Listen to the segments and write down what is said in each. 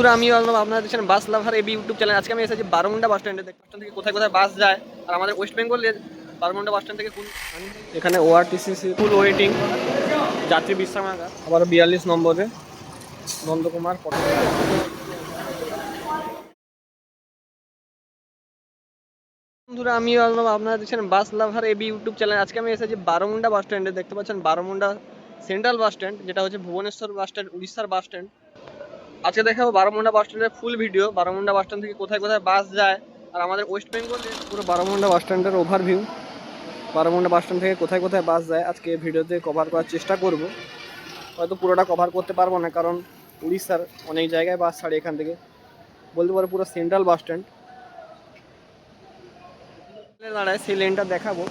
বন্ধুরা আমি আপনারা দেখছেন বাস লাভার এবি ইউটিউব চ্যানেল। আজকে আমি এসেছি বারমুন্ডা বাস স্ট্যান্ডে। বাস স্ট্যান্ড থেকে কোথায় কোথায় বাস যায় আর আমাদের ওয়েস্ট বেঙ্গলের বারমুন্ডা বাস স্ট্যান্ড থেকে কোন এখানে ওআরটিসিসি ফুল ওয়েটিং যাত্রী বিশ্রামাগার আবার 42 নম্বরে নন্দকুমার বন্ধুরা আমি আপনারা দেখছেন বাস লাভার এবি ইউটিউব চ্যানেল। আজকে আমি এসেছি বারমুন্ডা বাস স্ট্যান্ডে। দেখতে পাচ্ছেন বারমুন্ডা সেন্ট্রাল বাস স্ট্যান্ড, যেটা হচ্ছে ভুবনেশ্বর বাস স্ট্যান্ড, উড়িষ্যার বাস স্ট্যান্ড। আজকে দেখাবো বারমুন্ডা বাস স্ট্যান্ডের full video, Bermuda bus stand থেকে কোথায় কোথায় বাস যায় আর আমাদের ওয়েস্ট বেঙ্গলের পুরো বারমুন্ডা বাস স্ট্যান্ডের ওভারভিউ। বারমুন্ডা বাস স্ট্যান্ড থেকে কোথায় কোথায় বাস যায় আজকে ভিডিওতে কভার করার চেষ্টা করব। হয়তো পুরোটা কভার করতে পারবো না, কারণ উড়িষ্যার অনেক জায়গায় বাস ছাড়ে এখান থেকে। বলতে পারো পুরো সেন্ট্রাল বাস স্ট্যান্ড দাঁড়ায়, সেই লেনটা দেখাবো।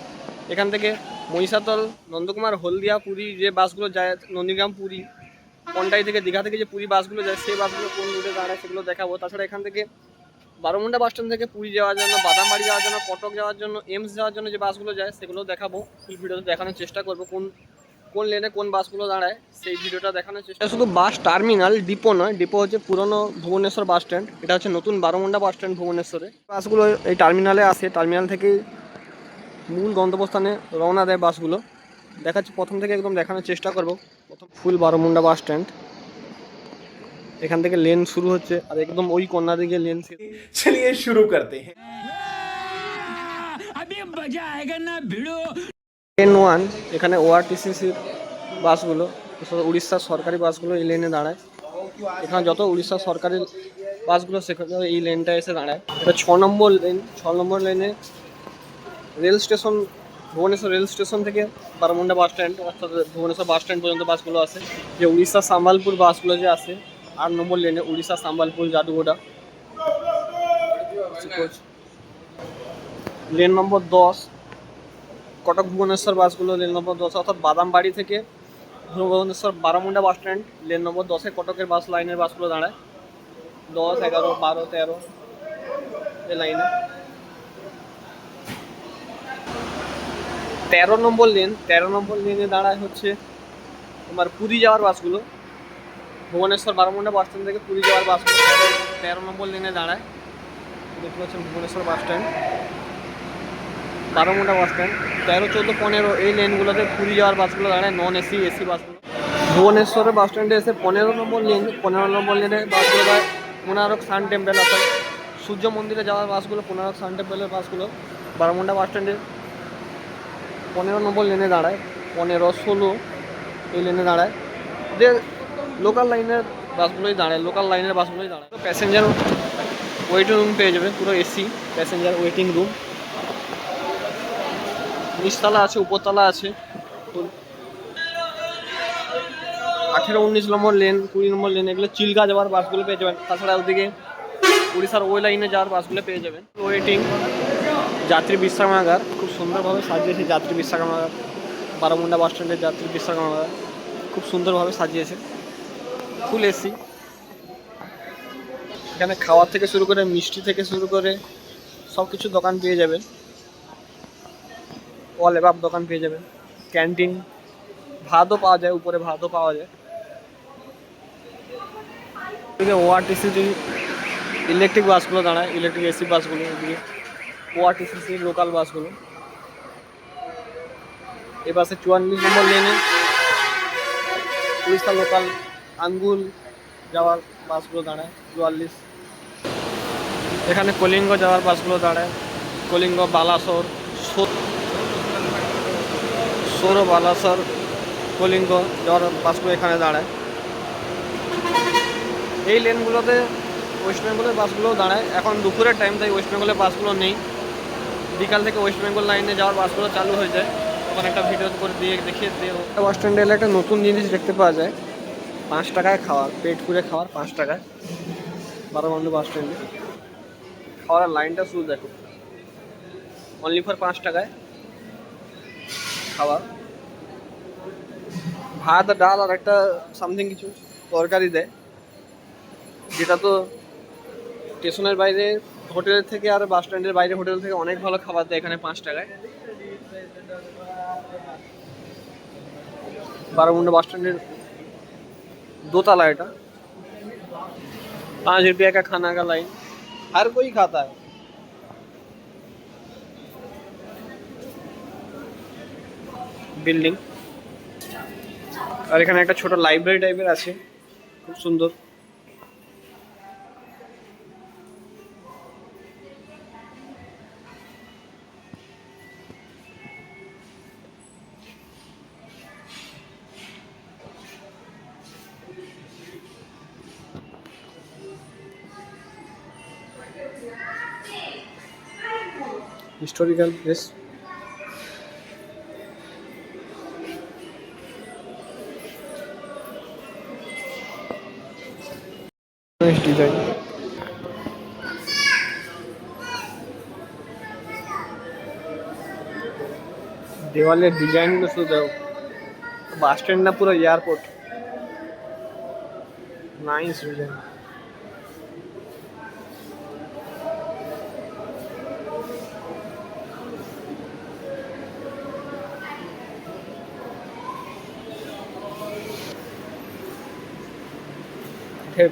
এখান থেকে মহিষাতল, নন্দকুমার, হলদিয়া, পুরী যে বাসগুলো যায়, নন্দীগ্রাম, পুরী, কন্টাই থেকে, দীঘা থেকে যে পুরী বাসগুলো যায় সেই বাসগুলো কোন রুটে দাঁড়ায় সেগুলো দেখাবো। তাছাড়া এখান থেকে বারমুন্ডা বাস স্ট্যান্ড থেকে পুরী যাওয়ার জন্য, বাদামবাড়ি যাওয়ার জন্য, কটক যাওয়ার জন্য, এমস যাওয়ার জন্য যে বাসগুলো যায় সেগুলো দেখাবো। ফুল ভিডিওতে দেখানোর চেষ্টা করবো কোন কোন লেনে কোন বাসগুলো দাঁড়ায়, সেই ভিডিওটা দেখানোর চেষ্টা। শুধু বাস টার্মিনাল, ডিপো নয়। ডিপো হচ্ছে পুরনো ভুবনেশ্বর বাস স্ট্যান্ড, এটা হচ্ছে নতুন বারমুন্ডা বাস স্ট্যান্ড ভুবনেশ্বরে। বাসগুলো এই টার্মিনালে আসে, টার্মিনাল থেকে মূল গন্তব্যস্থানে রওনা দেয় বাসগুলো। দেখাচ্ছি প্রথম থেকে একদম দেখানোর চেষ্টা করব। প্রথম ফুল বারমুন্ডা বাস স্ট্যান্ড, এখান থেকে লেন শুরু হচ্ছে আর একদম ওই কর্নার দিকে লেন। चलिए शुरू करते हैं। अभी मजा आएगा ना भिड़ो। লেন 1, এখানে ওআরটিসিসির বাসগুলো, উড়িষ্যার সরকারি বাসগুলো এই লেনে দাঁড়ায়। এখানে যত উড়িষ্যার সরকারি বাসগুলো সেখানে এই লেনটা এসে দাঁড়ায়। এটা 6 নম্বর লেন। 6 নম্বর লেনে rail station, Bhubaneswar rail station থেকে বারমুন্ডা বাস স্ট্যান্ড অর্থাৎ ভুবনেশ্বর বাস স্ট্যান্ড পর্যন্ত বাসগুলো আসে। যে উড়িষ্যার সাম্বালপুর বাসগুলো যে আসে 8 নম্বর লেনে, উড়িষ্যার সাম্বালপুর, জাদুগোড়া। লেন নম্বর 10 কটক ভুবনেশ্বর বাসগুলো, লেন নম্বর 10 অর্থাৎ বাদামবাড়ি থেকে Bhubaneswar Baramunda bus stand lane number 10-এ কটকের বাস লাইনের বাসগুলো দাঁড়ায়। 10, 11, 12, 13 এই লাইনে। 13 নম্বর লেন, 13 নম্বর লেনে দাঁড়ায় হচ্ছে তোমার পুরী যাওয়ার বাসগুলো। ভুবনেশ্বর বারমুন্ডা বাস স্ট্যান্ড থেকে পুরী যাওয়ার বাসগুলো 13 নম্বর লেনে দাঁড়ায়। দেখতে পাচ্ছেন Bhubaneswar bus stand, Bermuda bus stand. 13, 14, 15 এই লেনগুলোতে পুরী যাওয়ার বাসগুলো দাঁড়ায়, নন এসি, এসি বাসগুলো। ভুবনেশ্বরের বাস স্ট্যান্ডে এসে 15 নম্বর লেন, 15 নম্বর লেনে বাসগুলো যায় কোণারক সান টেম্পল অর্থাৎ সূর্য মন্দিরে যাওয়ার বাসগুলো, কোণারক সান টেম্পলের বাসগুলো বারমুন্ডা বাস স্ট্যান্ডে 15 নম্বর লেনে দাঁড়ায়। 15, 16 এই লেনে দাঁড়ায়। যে লোকাল লাইনের বাসগুলোই দাঁড়ায়, লোকাল লাইনের বাসগুলোই দাঁড়ায়। প্যাসেঞ্জার ওয়েটিং রুম পেয়ে যাবে, পুরো এসি প্যাসেঞ্জার ওয়েটিং রুম। নিচতলা আছে, উপরতলা আছে। 18, 19 নম্বর লেন, 20 নম্বর লেন এগুলো চিল্কা যাওয়ার বাসগুলো পেয়ে যাবেন। তাছাড়া ওদিকে উড়িষ্যার ওই লাইনে যাওয়ার বাসগুলো পেয়ে যাবেন। ওয়েটিং যাত্রী বিশ্রামাগার, খুব সুন্দরভাবে সাজিয়েছে যাত্রী বিশ্রামাগার। বারমুন্ডা বাস স্ট্যান্ডের যাত্রী বিশ্রামাগার খুব সুন্দরভাবে সাজিয়েছে, ফুল এসি। এখানে খাওয়ার থেকে শুরু করে, মিষ্টি থেকে শুরু করে সব কিছু দোকান পেয়ে যাবেন। অল এবাব দোকান পেয়ে যাবেন, ক্যান্টিন, ভাতও পাওয়া যায়, উপরে ভাতও পাওয়া যায়। এদিকে ওআরটিসিসি ইলেকট্রিক বাসগুলো দাঁড়ায়, ইলেকট্রিক এসি বাসগুলো। এদিকে ওআরটিসিসি লোকাল বাসগুলো। এ বাসে 44 নম্বর লেনে উড়িষ্যা লোকাল আঙ্গুল যাওয়ার বাসগুলো দাঁড়ায় 44। এখানে কলিঙ্গ যাওয়ার বাসগুলো দাঁড়ায়, কলিঙ্গ, বালাসোর, সোর, বালাসোর, কলিঙ্গ যাওয়ার বাসগুলো এখানে দাঁড়ায়। এই লেনগুলোতে ওয়েস্ট বেঙ্গলের বাসগুলোও দাঁড়ায়। এখন দুপুরের টাইম, তাই ওয়েস্ট বেঙ্গলের বাসগুলো নেই। বিকাল থেকে ওয়েস্ট বেঙ্গল লাইনে যাওয়ার বাসগুলো চালু হয়ে যায়, তখন একটা ভিডিও করে দিয়ে দেখিয়ে দেবো। বাস স্ট্যান্ডে এলে একটা নতুন জিনিস দেখতে পাওয়া যায়, 5 টাকায় খাওয়ার, পেট পুরে খাওয়ার 5 টাকায়। বারমুন্ডা বাস স্ট্যান্ডে খাওয়ার লাইনটা শুধু দেখো, অনলি ফর 5 টাকায় খাওয়া। ভাত, ডাল আর একটা সামথিং কিছু তরকারি দেয়, যেটা তো স্টেশনের বাইরে হোটেলের থেকে আর বাস স্ট্যান্ডের বাইরে হোটেল থেকে অনেক ভালো খাবার দেয় এখানে 5 টাকায়। বারমুন্ডা বাস স্ট্যান্ডের দোতলা এটা। ₹5 का खाना का लाइन, हर कोई खाता है। বিল্ডিং, আর এখানে একটা ছোট লাইব্রেরি টাইপের আছে, খুব সুন্দর। Historical place. ডিজাইন, দেওয়ালের ডিজাইনগুলো শুধু দাও, বাস স্ট্যান্ড না পুরো এয়ারপোর্ট। Nice design.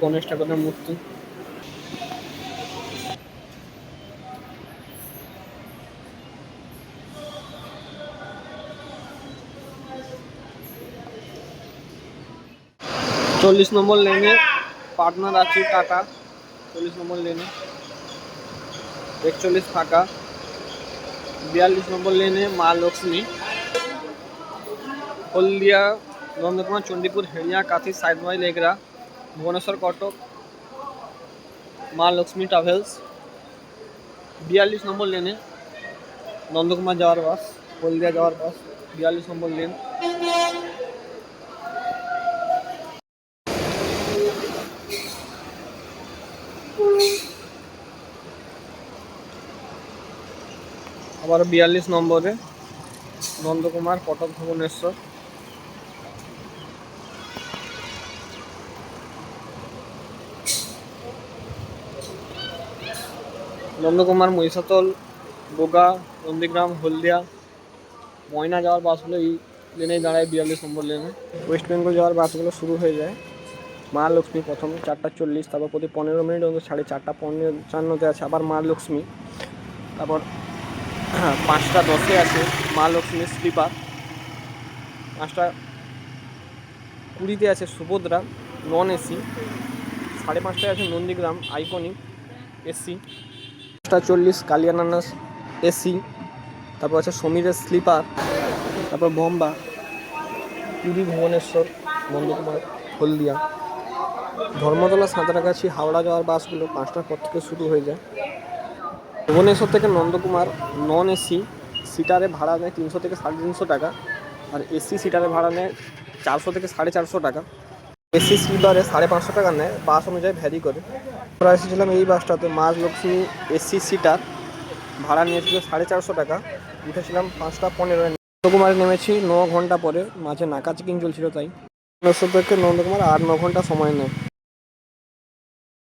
গণেশ ঠাকুরের মূর্তি। চল্লিশ নম্বর লেনে পার্টনার আছে টাটা, 40 নম্বর লেনে। 41 ফাঁকা। 42 নম্বর লেনে মা লক্ষ্মী। হলদিয়া, নন্দকুমার, চণ্ডীপুর, হেড়িয়া, কাথি, সাইদমাইল, এগরা, ভুবনেশ্বর, কটক মা লক্ষ্মী ট্রাভেলস। 42 নম্বর লেনে নন্দকুমার যাওয়ার বাস, হলদিয়া যাওয়ার বাস, 42 নম্বর লেন। আবার 42 নম্বরে নন্দকুমার, কটক, ভুবনেশ্বর। নন্দকুমার, মহিষাতল, বোগা, নন্দীগ্রাম, হলদিয়া, ময়না যাওয়ার বাসগুলো এই লেনেই দাঁড়ায়, 42 নম্বর লেনে। ওয়েস্ট বেঙ্গল যাওয়ার বাসগুলো শুরু হয়ে যায় মা লক্ষ্মী প্রথমে 4:40, তারপর প্রতি 15 মিনিট 4:55 আছে আবার মা লক্ষ্মী। তারপর 5:10 আছে মা লক্ষ্মী স্লিপার। 5:20 আছে সুভদ্রা নন এসি। 5:30 আছে নন্দীগ্রাম আইকনিক এসি। 5:40 কালিয়ানানাস এসি। তারপর আছে সমীরের স্লিপার। তারপর বম্বা, পুরী, ভুবনেশ্বর, নন্দকুমার, হলদিয়া। ধর্মতলা, সাঁতরাগাছি, হাওড়া যাওয়ার বাসগুলো 5টার পর থেকে শুরু হয়ে যায়। ভুবনেশ্বর থেকে নন্দকুমার নন এসি সিটারে ভাড়া নেয় 300 থেকে 350 টাকা, আর এসি সিটারে ভাড়া নেয় 400 থেকে 450 টাকা। এসি স্লিপারে 550 টাকা নেয়, বাস অনুযায়ী ভ্যারি করে। আমরা এসেছিলাম এই বাসটাতে, মা লক্ষ্মী এসি সিটার, ভাড়া নিয়েছিল 450 টাকা। উঠেছিলাম 5:15। নন্দকুমারে নেমেছি 9 ঘন্টা পরে, মাঝে নাকা চেকিং চলছিল, তাই 900 থেকে নন্দকুমার 8-9 ঘন্টা সময় নেয়।